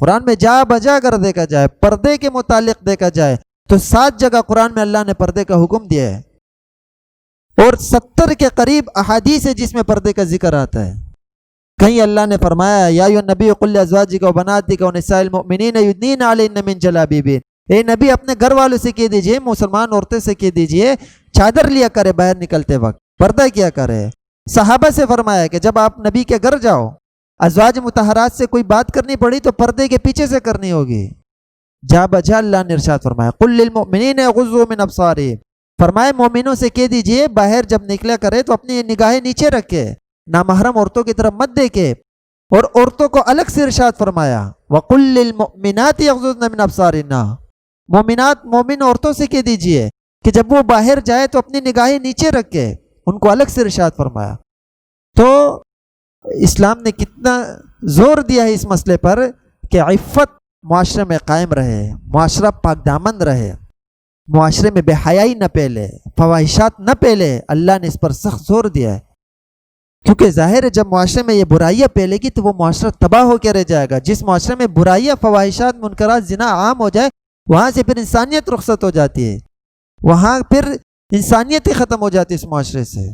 قرآن میں جا بجا کر دیکھا جائے، پردے کے متعلق دیکھا جائے تو 7 جگہ قرآن میں اللہ نے پردے کا حکم دیا ہے، اور 70 کے قریب احادیث ہے جس میں پردے کا ذکر آتا ہے۔ کہیں اللہ نے فرمایا یا ایھا النبی قل لازواجک و بناتک و نساء المؤمنین یدنین علیہن من جلابیبہن، اے نبی اپنے گھر والوں سے کہہ دیجئے، مسلمان عورتیں سے کہہ دیجئے چادر لیا کرے باہر نکلتے وقت، پردہ کیا کرے۔ صحابہ سے فرمایا کہ جب آپ نبی کے گھر جاؤ، ازواج مطہرات سے کوئی بات کرنی پڑی تو پردے کے پیچھے سے کرنی ہوگی۔ جا بجا اللہ نے ارشاد فرمایا قل للمؤمنین یغضوا من ابصارہم، فرمائے مومنوں سے کہہ دیجئے باہر جب نکلا کرے تو اپنی نگاہیں نیچے رکھے، نامحرم عورتوں کی طرف مت دیکھے، اور عورتوں کو الگ سے ارشاد فرمایا وقل للمؤمنات یغضضن من ابصارہن، مومنات مومن عورتوں سے کہہ دیجئے کہ جب وہ باہر جائے تو اپنی نگاہیں نیچے رکھے، ان کو الگ سے ارشاد فرمایا۔ تو اسلام نے کتنا زور دیا ہے اس مسئلے پر کہ عفت معاشرے میں قائم رہے، معاشرہ پاک دامن رہے، معاشرے میں بے حیائی نہ پھیلے، فواہشات نہ پھیلے۔ اللہ نے اس پر سخت زور دیا ہے، کیونکہ ظاہر ہے جب معاشرے میں یہ برائیاں پھیلے گی تو وہ معاشرہ تباہ ہو کے رہ جائے گا۔ جس معاشرے میں برائیاں، فواہشات، منکرات، زنا عام ہو جائے، وہاں سے پھر انسانیت رخصت ہو جاتی ہے، وہاں پھر انسانیت ہی ختم ہو جاتی ہے اس معاشرے سے۔